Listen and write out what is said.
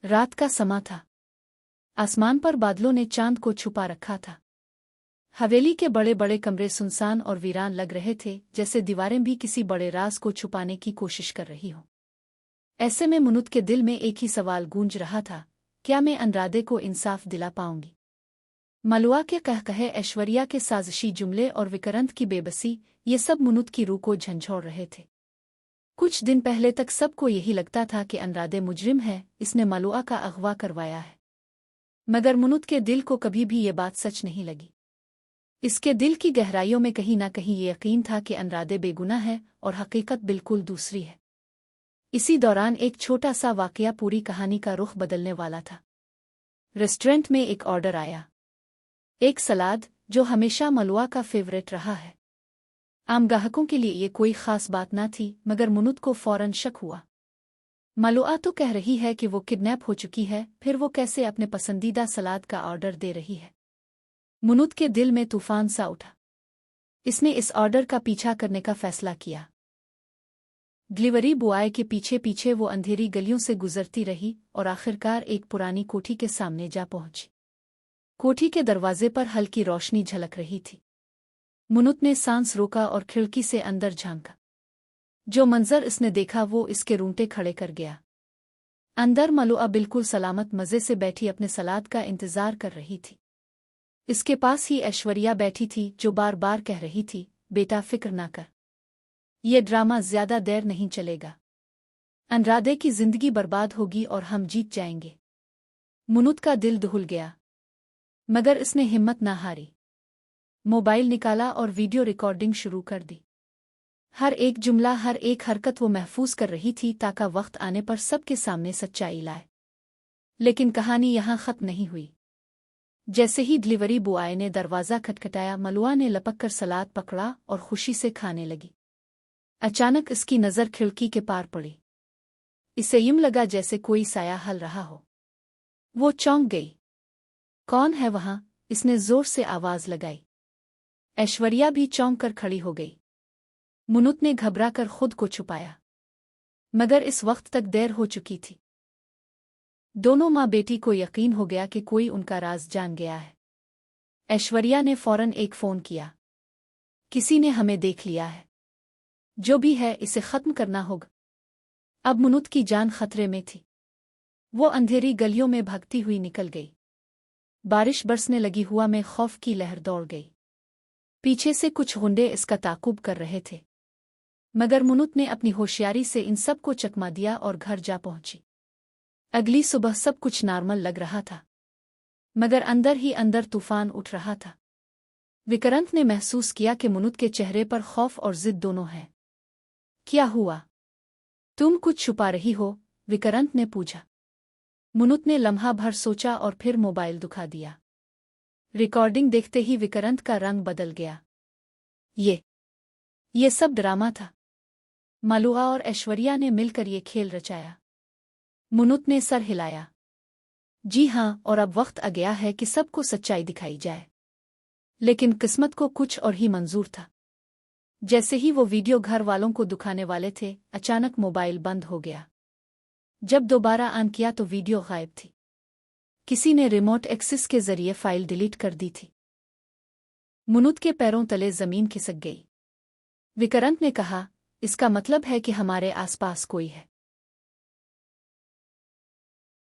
रात का समा था। आसमान पर बादलों ने चांद को छुपा रखा था। हवेली के बड़े बड़े कमरे सुनसान और वीरान लग रहे थे, जैसे दीवारें भी किसी बड़े राज को छुपाने की कोशिश कर रही हों। ऐसे में मुनुत के दिल में एक ही सवाल गूंज रहा था, क्या मैं अनुराधे को इंसाफ दिला पाऊंगी? मलुआ के कहकहे, ऐश्वर्या के साजिशी जुमले और विक्रांत की बेबसी, ये सब मुनुत की रूह को झंझोड़ रहे थे। कुछ दिन पहले तक सबको यही लगता था कि अनुराधे मुजरिम है, इसने मलुआ का अगवा करवाया है। मगर मुनुत के दिल को कभी भी ये बात सच नहीं लगी। इसके दिल की गहराइयों में कहीं ना कहीं ये यकीन था कि अनुराधे बेगुनाह है और हकीकत बिल्कुल दूसरी है। इसी दौरान एक छोटा सा वाकया पूरी कहानी का रुख बदलने वाला था। रेस्टोरेंट में एक ऑर्डर आया। एक सलाद, जो हमेशा मलुआ का फेवरेट रहा है। आम ग्राहकों के लिए ये कोई खास बात ना थी, मगर मुनुत को फौरन शक हुआ। मलुआ तो कह रही है कि वो किडनैप हो चुकी है, फिर वो कैसे अपने पसंदीदा सलाद का ऑर्डर दे रही है? मुनुत के दिल में तूफान सा उठा। इसने इस ऑर्डर का पीछा करने का फैसला किया। डिलीवरी बॉय के पीछे पीछे वो अंधेरी गलियों से गुजरती रही और आखिरकार एक पुरानी कोठी के सामने जा पहुंची। कोठी के दरवाजे पर हल्की रोशनी झलक रही थी। मुनुत ने सांस रोका और खिड़की से अंदर झांका। जो मंजर इसने देखा वो इसके रूंगटे खड़े कर गया। अंदर मलुआ बिल्कुल सलामत मज़े से बैठी अपने सलाद का इंतजार कर रही थी। इसके पास ही ऐश्वर्या बैठी थी, जो बार बार कह रही थी, बेटा फिक्र ना कर, ये ड्रामा ज्यादा देर नहीं चलेगा। अनुराधे की जिंदगी बर्बाद होगी और हम जीत जाएंगे। मुनुत का दिल दहल गया, मगर इसने हिम्मत ना हारी। मोबाइल निकाला और वीडियो रिकॉर्डिंग शुरू कर दी। हर एक जुमला, हर एक हरकत वो महफूज कर रही थी, ताकि वक्त आने पर सबके सामने सच्चाई लाए। लेकिन कहानी यहाँ खत्म नहीं हुई। जैसे ही डिलीवरी बॉय ने दरवाज़ा खटखटाया, मलुआ ने लपक कर सलाद पकड़ा और खुशी से खाने लगी। अचानक इसकी नज़र खिड़की के पार पड़ी। इसे यूं लगा जैसे कोई साया हल रहा हो। वो चौंक गई। कौन है वहां? इसने जोर से आवाज लगाई। ऐश्वर्या भी चौंक कर खड़ी हो गई। मुनुत ने घबरा कर खुद को छुपाया, मगर इस वक्त तक देर हो चुकी थी। दोनों माँ बेटी को यकीन हो गया कि कोई उनका राज जान गया है। ऐश्वर्या ने फौरन एक फ़ोन किया। किसी ने हमें देख लिया है। जो भी है, इसे खत्म करना होगा। अब मुनुत की जान खतरे में थी। वो अंधेरी गलियों में भागती हुई निकल गई। बारिश बरसने लगी, हुआ में खौफ की लहर दौड़ गई। पीछे से कुछ गुंडे इसका ताकुब कर रहे थे, मगर मुनुत ने अपनी होशियारी से इन सब को चकमा दिया और घर जा पहुंची। अगली सुबह सब कुछ नॉर्मल लग रहा था, मगर अंदर ही अंदर तूफान उठ रहा था। विक्रांत ने महसूस किया कि मुनुत के चेहरे पर खौफ और जिद दोनों हैं। क्या हुआ? तुम कुछ छुपा रही हो? विक्रांत ने पूछा। मुनुत ने लम्हा भर सोचा और फिर मोबाइल दिखा दिया। रिकॉर्डिंग देखते ही विक्रांत का रंग बदल गया। ये सब ड्रामा था। मलुआ और ऐश्वर्या ने मिलकर ये खेल रचाया। मुनुत ने सर हिलाया। जी हाँ, और अब वक्त आ गया है कि सबको सच्चाई दिखाई जाए। लेकिन किस्मत को कुछ और ही मंजूर था। जैसे ही वो वीडियो घर वालों को दिखाने वाले थे, अचानक मोबाइल बंद हो गया। जब दोबारा ऑन किया तो वीडियो गायब थी। किसी ने रिमोट एक्सेस के जरिए फाइल डिलीट कर दी थी। मुनुत के पैरों तले जमीन खिसक गई। विक्रांत ने कहा, इसका मतलब है कि हमारे आसपास कोई है।